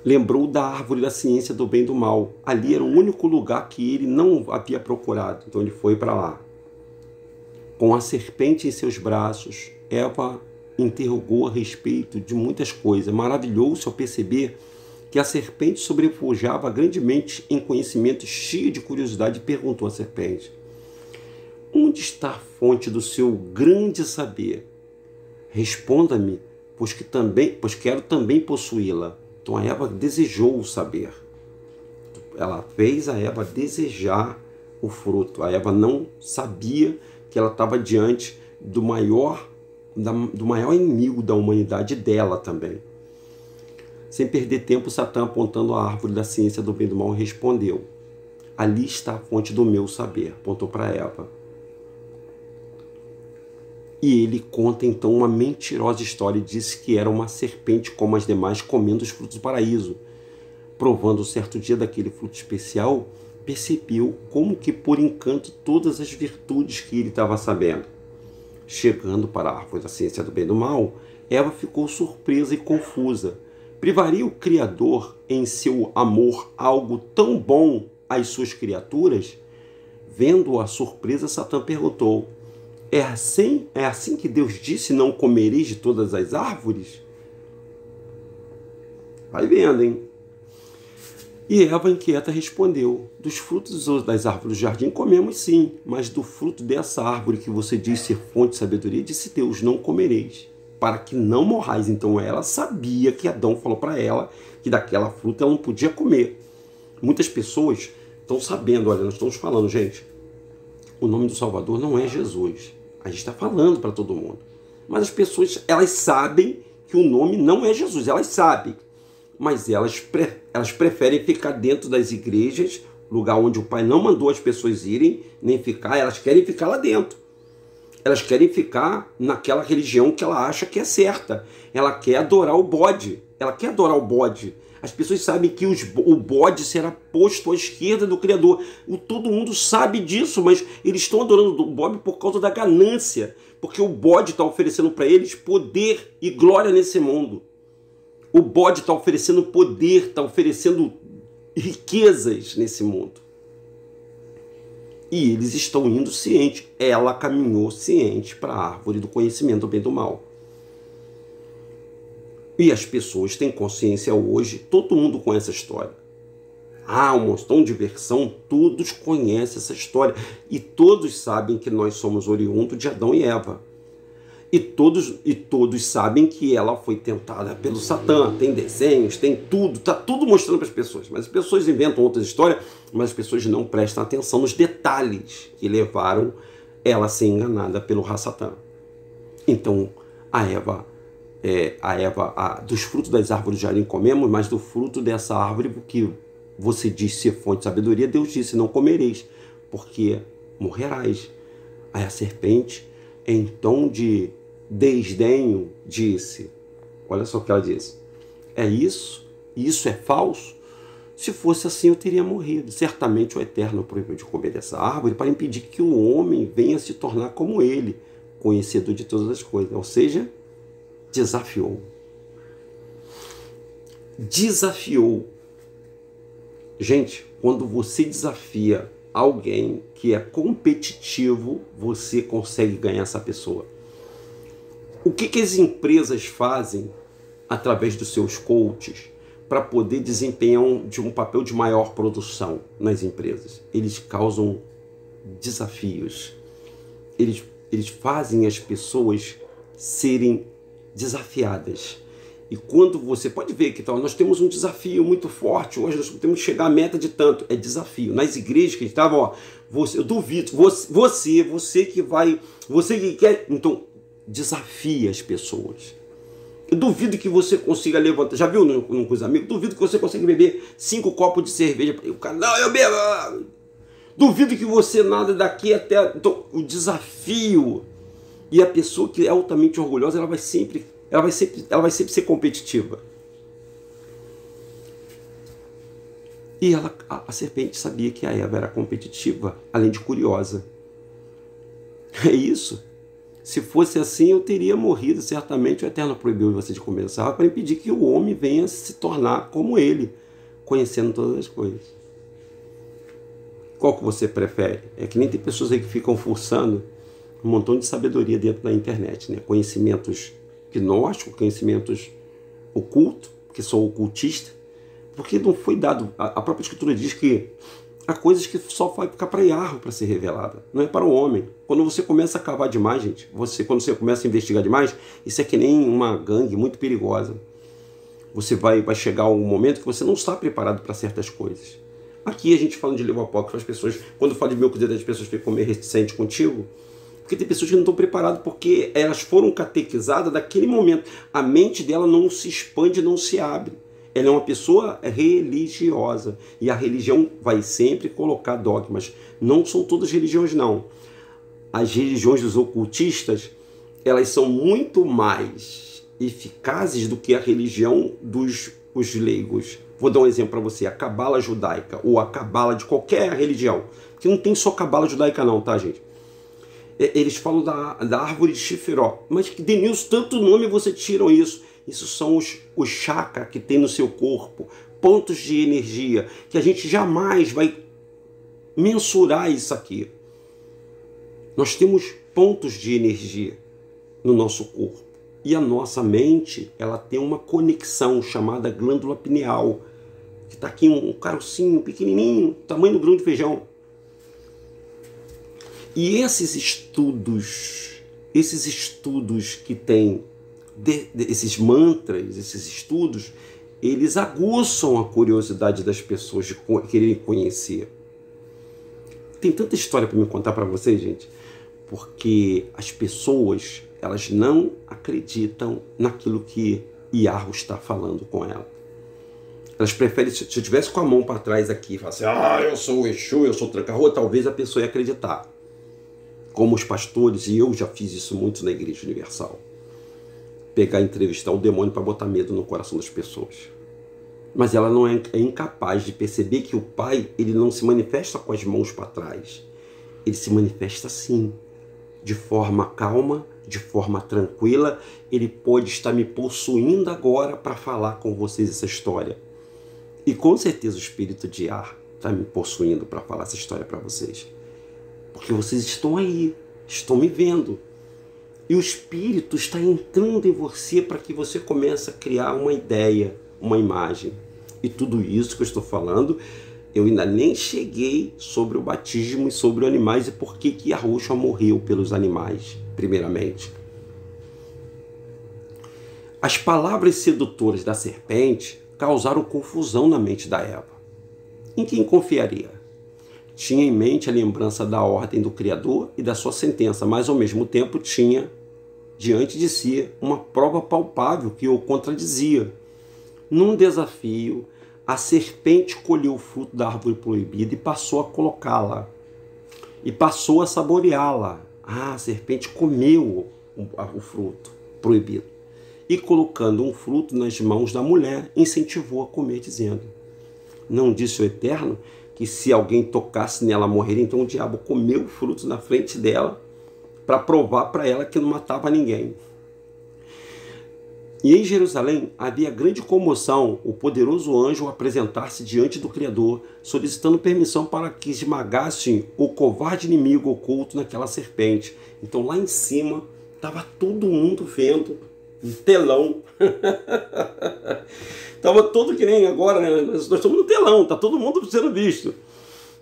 Lembrou da árvore da ciência do bem e do mal. Ali era o único lugar que ele não havia procurado. Então ele foi para lá. Com a serpente em seus braços, Eva interrogou a respeito de muitas coisas. Maravilhou-se ao perceber que a serpente sobrepujava grandemente em conhecimento, cheio de curiosidade, e perguntou à serpente: onde está a fonte do seu grande saber? Responda-me, pois quero também possuí-la. Então a Eva desejou o saber. Ela fez a Eva desejar o fruto. A Eva não sabia que ela estava diante do maior inimigo da humanidade, dela também. Sem perder tempo, Satã, apontando a árvore da ciência do bem e do mal, respondeu: ali está a fonte do meu saber. Apontou para Eva. E ele conta então uma mentirosa história e disse que era uma serpente como as demais, comendo os frutos do paraíso. Provando certo dia daquele fruto especial, percebeu como que por encanto todas as virtudes que ele estava sabendo. Chegando para a árvore da ciência do bem e do mal, Eva ficou surpresa e confusa. Privaria o Criador em seu amor algo tão bom às suas criaturas? Vendo-a surpresa, Satã perguntou: é assim que Deus disse, não comereis de todas as árvores? Vai vendo, hein? E Eva, inquieta, respondeu: dos frutos das árvores do jardim comemos sim, mas do fruto dessa árvore que você diz ser fonte de sabedoria, disse Deus, não comereis, para que não morrais. Então ela sabia que Adão falou para ela que daquela fruta ela não podia comer. Muitas pessoas estão sabendo, olha, nós estamos falando, gente, o nome do Salvador não é Jesus. A gente está falando para todo mundo. Mas as pessoas, elas sabem que o nome não é Jesus. Elas sabem. Mas elas preferem ficar dentro das igrejas, lugar onde o Pai não mandou as pessoas irem, nem ficar. Elas querem ficar lá dentro. Elas querem ficar naquela religião que ela acha que é certa. Ela quer adorar o bode. Ela quer adorar o bode. As pessoas sabem que o bode será posto à esquerda do Criador. Todo mundo sabe disso, mas eles estão adorando o bode por causa da ganância. Porque o bode está oferecendo para eles poder e glória nesse mundo. O bode está oferecendo poder, está oferecendo riquezas nesse mundo. E eles estão indo ciente. Ela caminhou ciente para a árvore do conhecimento do bem e do mal. E as pessoas têm consciência hoje, todo mundo conhece a história. Ah, um montão de versão, todos conhecem essa história. E todos sabem que nós somos oriundos de Adão e Eva. E todos sabem que ela foi tentada pelo Satã. Tem desenhos, tem tudo, está tudo mostrando para as pessoas. Mas as pessoas inventam outras histórias, mas as pessoas não prestam atenção nos detalhes que levaram ela a ser enganada pelo Satã. Então, dos frutos das árvores já nem comemos, mas do fruto dessa árvore, porque você disse ser fonte de sabedoria, Deus disse, não comereis, porque morrerás. Aí a serpente, em tom de desdenho, disse, olha só o que ela disse, é isso? Isso é falso? Se fosse assim, eu teria morrido. Certamente o Eterno proibiu de comer dessa árvore para impedir que o homem venha se tornar como ele, conhecedor de todas as coisas. Ou seja, desafiou. Desafiou. Gente, quando você desafia alguém que é competitivo, você consegue ganhar essa pessoa. O que as empresas fazem através dos seus coaches para poder desempenhar um papel de maior produção nas empresas? Eles causam desafios. Eles fazem as pessoas serem desafiadas. E quando você pode ver que nós temos um desafio muito forte, hoje nós temos que chegar à meta de tanto, é desafio. Nas igrejas que estavam, eu duvido, você que quer, então desafia as pessoas. Eu duvido que você consiga levantar, já viu com os amigos? Duvido que você consiga beber 5 copos de cerveja. O cara, não, eu bebo. Duvido que você nada daqui até, então, o desafio. E a pessoa que é altamente orgulhosa, ela vai sempre ser competitiva. E a serpente sabia que a Eva era competitiva, além de curiosa. É isso. Se fosse assim, eu teria morrido. Certamente o Eterno proibiu você de comer essa árvore para impedir que o homem venha se tornar como ele, conhecendo todas as coisas. Qual que você prefere? É que nem tem pessoas aí que ficam forçando um montão de sabedoria dentro da internet, né? Conhecimentos gnósticos, conhecimentos ocultos, que sou ocultista, porque não foi dado. A própria Escritura diz que há coisas que só vai ficar para Yahweh para ser revelada, não é para o homem. Quando você começa a cavar demais, gente, quando você começa a investigar demais, isso é que nem uma gangue muito perigosa. Você vai chegar a um momento que você não está preparado para certas coisas. Aqui a gente falando de livro apócrifo, as pessoas, quando fala de Melquisedeque, as pessoas ficam meio reticentes contigo, porque tem pessoas que não estão preparadas, porque elas foram catequizadas daquele momento. A mente dela não se expande, não se abre. Ela é uma pessoa religiosa. E a religião vai sempre colocar dogmas. Não são todas religiões, não. As religiões dos ocultistas, elas são muito mais eficazes do que a religião dos leigos. Vou dar um exemplo para você. A cabala judaica, ou a cabala de qualquer religião. Porque não tem só cabala judaica não, tá, gente? Eles falam da árvore de Shiferó. Mas, Denilson, tanto nome você tiram isso. Isso são os chakras que tem no seu corpo, pontos de energia, que a gente jamais vai mensurar isso aqui. Nós temos pontos de energia no nosso corpo. E a nossa mente, ela tem uma conexão chamada glândula pineal, que está aqui um carocinho pequenininho, tamanho do grão de feijão. E esses estudos que tem, esses mantras, esses estudos, eles aguçam a curiosidade das pessoas de quererem conhecer. Tem tanta história para me contar para vocês, gente, porque as pessoas, elas não acreditam naquilo que Yahweh está falando com ela. Elas preferem, se eu tivesse com a mão para trás aqui e falasse, eu sou o Exu, eu sou o Tranca-Rua, talvez a pessoa ia acreditar. Como os pastores, e eu já fiz isso muito na Igreja Universal. Pegar e entrevistar o demônio para botar medo no coração das pessoas. Mas ela não é incapaz de perceber que o Pai, ele não se manifesta com as mãos para trás. Ele se manifesta assim, de forma calma de forma tranquila, ele pode estar me possuindo agora para falar com vocês essa história. E com certeza o espírito de ar está me possuindo para falar essa história para vocês. Porque vocês estão aí, estão me vendo. E o espírito está entrando em você para que você comece a criar uma ideia, uma imagem. E tudo isso que eu estou falando, eu ainda nem cheguei sobre o batismo e sobre os animais e por que Yahushua morreu pelos animais, primeiramente. As palavras sedutoras da serpente causaram confusão na mente da Eva. Em quem confiaria? Tinha em mente a lembrança da ordem do Criador e da sua sentença, mas ao mesmo tempo tinha diante de si uma prova palpável que o contradizia. Num desafio, a serpente colheu o fruto da árvore proibida e passou a colocá-la. E passou a saboreá-la. A serpente comeu o fruto proibido. E colocando um fruto nas mãos da mulher, incentivou a comer, dizendo: não disse o Eterno que se alguém tocasse nela morreria? Então o diabo comeu o fruto na frente dela para provar para ela que não matava ninguém. E em Jerusalém havia grande comoção, o poderoso anjo apresentar-se diante do Criador, solicitando permissão para que esmagassem o covarde inimigo oculto naquela serpente. Então lá em cima estava todo mundo vendo um telão. Estava todo que nem agora, né? Nós estamos no telão, está todo mundo sendo visto.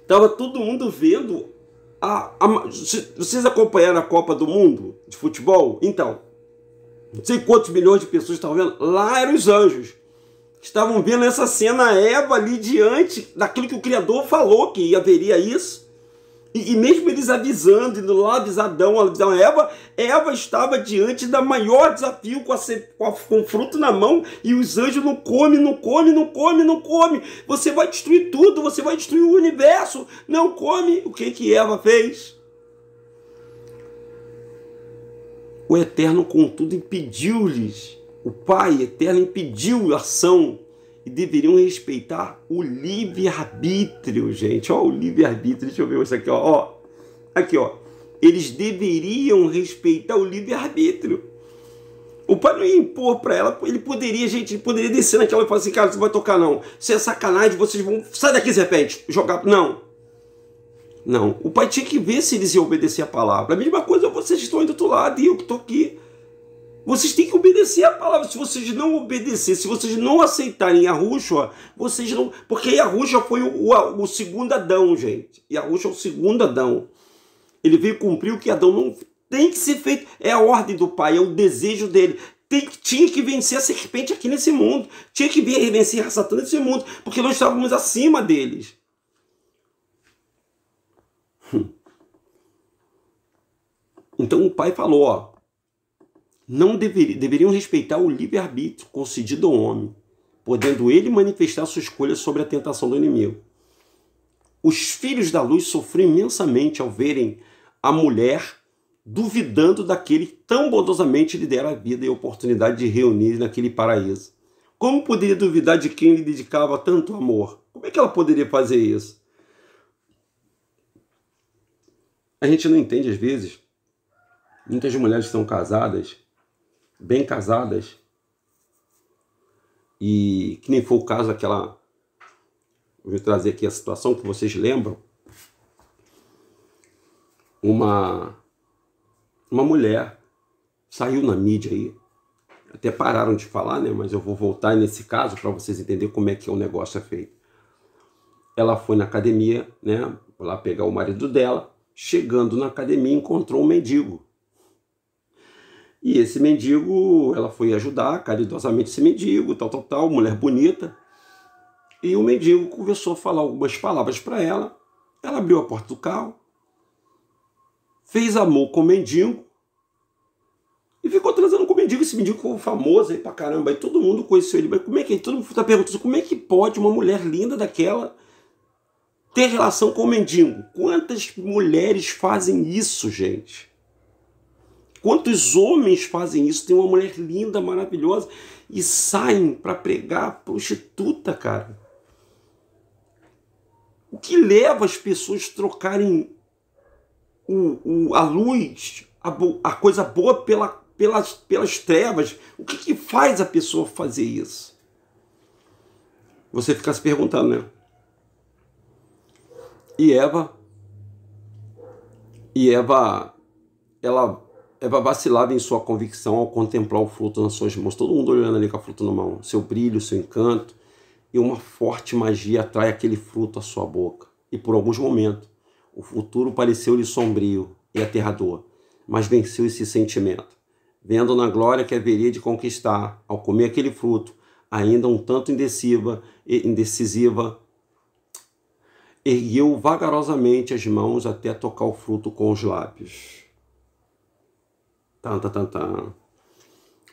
Estava todo mundo vendo. Vocês acompanharam a Copa do Mundo de futebol? Então, não sei quantos milhões de pessoas estavam vendo. Lá eram os anjos. Estavam vendo essa cena, Eva ali diante daquilo que o Criador falou que haveria isso. E mesmo eles avisando, indo lá avisar Adão, Eva estava diante da maior desafio com o fruto na mão, e os anjos não comem. Você vai destruir tudo, você vai destruir o universo. Não come. O que Eva fez? O Eterno, contudo, impediu-lhes. O Pai Eterno impediu a ação. E deveriam respeitar o livre-arbítrio, gente. Ó, o livre-arbítrio. Deixa eu ver isso aqui, ó. Aqui, ó. Eles deveriam respeitar o livre-arbítrio. O pai não ia impor para ela. Ele poderia, gente, poderia descer naquela e falar assim: cara, você não vai tocar não. Isso é sacanagem, vocês vão... Sai daqui, serpente. Jogar... Não. O pai tinha que ver se eles iam obedecer a palavra. A mesma coisa, vocês estão aí do outro lado e eu que estou aqui. Vocês têm que obedecer a palavra. Se vocês não obedecerem, se vocês não aceitarem Yahushua, vocês não... Porque Yahushua foi o segundo Adão, gente. Yahushua é o segundo Adão. Ele veio cumprir o que Adão não tem que ser feito. É a ordem do Pai, é o desejo dele. Tinha que vencer a serpente aqui nesse mundo. Tinha que vencer a Satã nesse mundo. Porque nós estávamos acima deles. Então o Pai falou, ó. Não deveriam respeitar o livre-arbítrio concedido ao homem, podendo ele manifestar sua escolha sobre a tentação do inimigo. Os filhos da luz sofreram imensamente ao verem a mulher duvidando daquele que tão bondosamente lhe dera a vida e a oportunidade de reunir naquele paraíso. Como poderia duvidar de quem lhe dedicava tanto amor? Como é que ela poderia fazer isso? A gente não entende às vezes. Muitas mulheres estão casadas, bem casadas, e que nem foi o caso daquela... Vou trazer aqui a situação que vocês lembram. Uma mulher saiu na mídia aí, até pararam de falar, né? Mas eu vou voltar nesse caso para vocês entenderem como é que o negócio é feito. Ela foi na academia, né? Lá pegar o marido dela. Chegando na academia, encontrou um mendigo. E esse mendigo, ela foi ajudar caridosamente esse mendigo, tal, mulher bonita. E o mendigo começou a falar algumas palavras para ela. Ela abriu a porta do carro, fez amor com o mendigo e ficou transando com o mendigo. Esse mendigo ficou famoso aí pra caramba. Aí todo mundo conheceu ele. Mas como é que... Todo mundo está perguntando como é que pode uma mulher linda daquela ter relação com o mendigo? Quantas mulheres fazem isso, gente? Quantos homens fazem isso? Tem uma mulher linda, maravilhosa, e saem para pregar prostituta, cara. O que leva as pessoas a trocarem a luz, a coisa boa pelas trevas. O que faz a pessoa fazer isso? Você fica se perguntando, né? E Eva, ela vacilava em sua convicção ao contemplar o fruto nas suas mãos. Todo mundo olhando ali com a fruta na mão. Seu brilho, seu encanto. E uma forte magia atrai aquele fruto à sua boca. E por alguns momentos, o futuro pareceu-lhe sombrio e aterrador. Mas venceu esse sentimento. Vendo na glória que haveria de conquistar, ao comer aquele fruto, ainda um tanto indecisiva, ergueu vagarosamente as mãos até tocar o fruto com os lábios.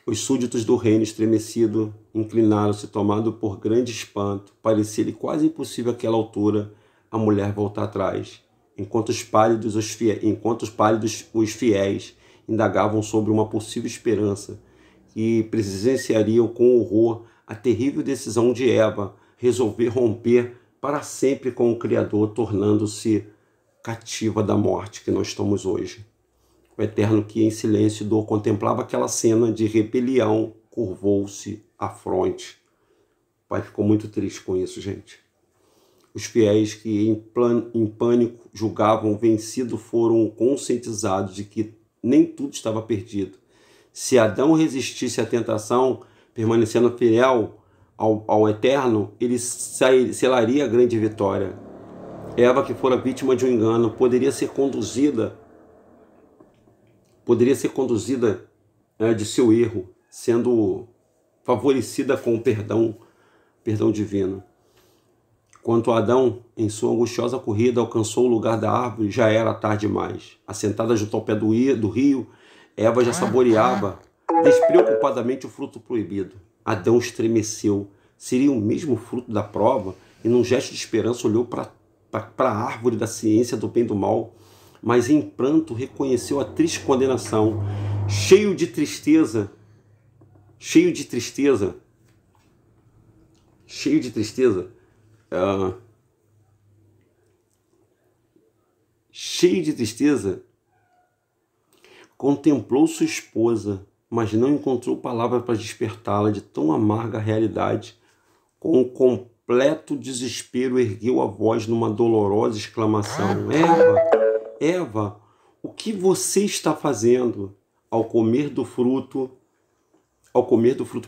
Os súditos do reino, estremecido, inclinaram-se, tomado por grande espanto. Parecia-lhe quase impossível àquela altura a mulher voltar atrás, enquanto os pálidos os fiéis indagavam sobre uma possível esperança e presenciariam com horror a terrível decisão de Eva resolver romper para sempre com o Criador, tornando-se cativa da morte que nós estamos hoje. O Eterno, que em silêncio e dor contemplava aquela cena de rebelião, curvou-se à fronte. O pai ficou muito triste com isso, gente. Os fiéis que em pânico julgavam vencido foram conscientizados de que nem tudo estava perdido. Se Adão resistisse à tentação, permanecendo fiel ao Eterno, ele selaria a grande vitória. Eva, que fora vítima de um engano, poderia ser conduzida de seu erro, sendo favorecida com o perdão divino. Quanto a Adão, em sua angustiosa corrida, alcançou o lugar da árvore, já era tarde demais. Assentada junto ao pé do rio, Eva já saboreava despreocupadamente o fruto proibido. Adão estremeceu. Seria o mesmo fruto da prova? E num gesto de esperança olhou para a árvore da ciência do bem e do mal, mas em pranto reconheceu a triste condenação. Cheio de tristeza, contemplou sua esposa, mas não encontrou palavra para despertá-la de tão amarga realidade. Com um completo desespero, ergueu a voz numa dolorosa exclamação: Eva, o que você está fazendo? Ao comer do fruto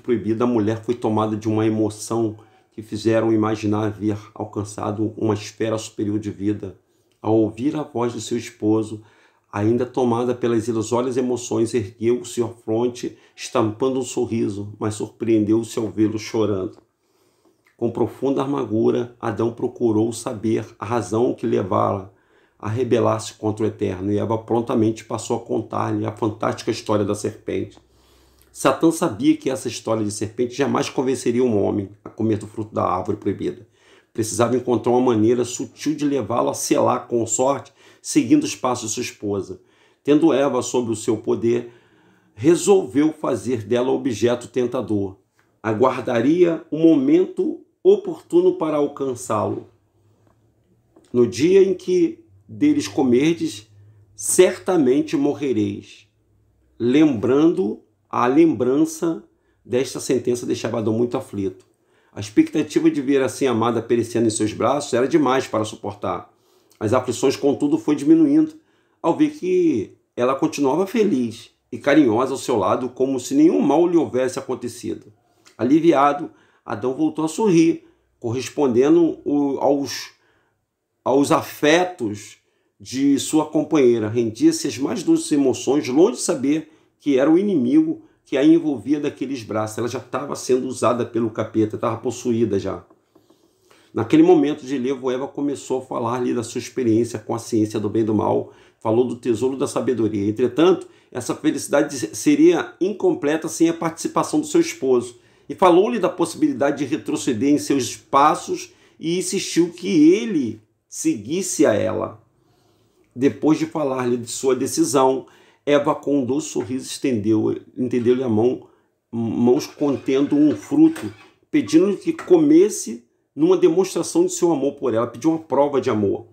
proibido, a mulher foi tomada de uma emoção que fizeram imaginar haver alcançado uma esfera superior de vida. Ao ouvir a voz de seu esposo, ainda tomada pelas ilusórias emoções, ergueu-se à fronte, estampando um sorriso, mas surpreendeu-se ao vê-lo chorando. Com profunda amargura, Adão procurou saber a razão que levara a rebelar-se contra o Eterno, e Eva prontamente passou a contar-lhe a fantástica história da serpente. Satã sabia que essa história de serpente jamais convenceria um homem a comer do fruto da árvore proibida. Precisava encontrar uma maneira sutil de levá-lo a selar com sorte, seguindo os passos de sua esposa. Tendo Eva sob o seu poder, resolveu fazer dela objeto tentador. Aguardaria o momento oportuno para alcançá-lo. No dia em que deles comerdes, certamente morrereis. A lembrança desta sentença deixava Adão muito aflito. A expectativa de ver assim a amada perecendo em seus braços era demais para suportar. As aflições, contudo, foi diminuindo ao ver que ela continuava feliz e carinhosa ao seu lado, como se nenhum mal lhe houvesse acontecido. Aliviado, Adão voltou a sorrir, correspondendo aos afetos de sua companheira. Rendia-se às mais doces emoções, longe de saber que era o inimigo que a envolvia daqueles braços. Ela já estava sendo usada pelo capeta, estava possuída já. Naquele momento de levo, Eva começou a falar-lhe da sua experiência com a ciência do bem e do mal, falou do tesouro da sabedoria. Entretanto, essa felicidade seria incompleta sem a participação do seu esposo, e falou-lhe da possibilidade de retroceder em seus passos e insistiu que ele seguisse a ela. Depois de falar-lhe de sua decisão, Eva, com um doce sorriso, estendeu-lhe a mãos contendo um fruto, pedindo-lhe que comesse numa demonstração de seu amor por ela. Pediu uma prova de amor.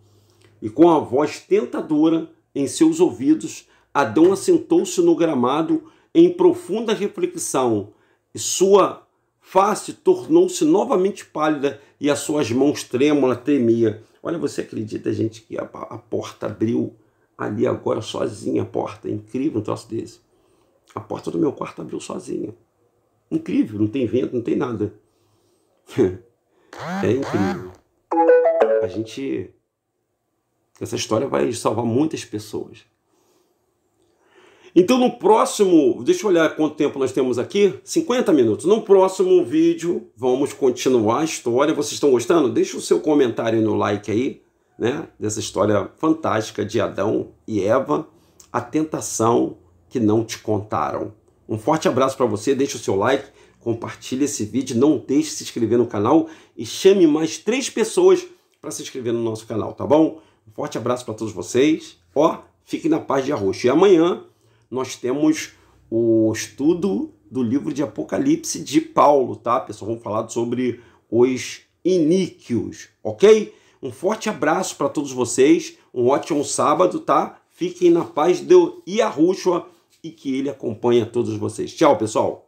E com a voz tentadora em seus ouvidos, Adão assentou-se no gramado em profunda reflexão, e sua face tornou-se novamente pálida e as suas mãos trêmulas tremia. Olha, você acredita, gente, que a porta abriu ali agora sozinha, a porta? Incrível um troço desse. A porta do meu quarto abriu sozinha. Incrível, não tem vento, não tem nada. É incrível. Essa história vai salvar muitas pessoas. Então no próximo, deixa eu olhar quanto tempo nós temos aqui, 50 minutos. No próximo vídeo vamos continuar a história. Vocês estão gostando? Deixa o seu comentário no like aí, né? Dessa história fantástica de Adão e Eva, a tentação que não te contaram. Um forte abraço para você, deixa o seu like, compartilhe esse vídeo, não deixe de se inscrever no canal e chame mais 3 pessoas para se inscrever no nosso canal, tá bom? Um forte abraço para todos vocês. Ó, fiquem na paz de Arroxo. E amanhã nós temos o estudo do livro de Apocalipse de Paulo, tá, pessoal? Vamos falar sobre os iníquios, ok? Um forte abraço para todos vocês, um ótimo sábado, tá? Fiquem na paz de Yahushua e que ele acompanhe a todos vocês. Tchau, pessoal!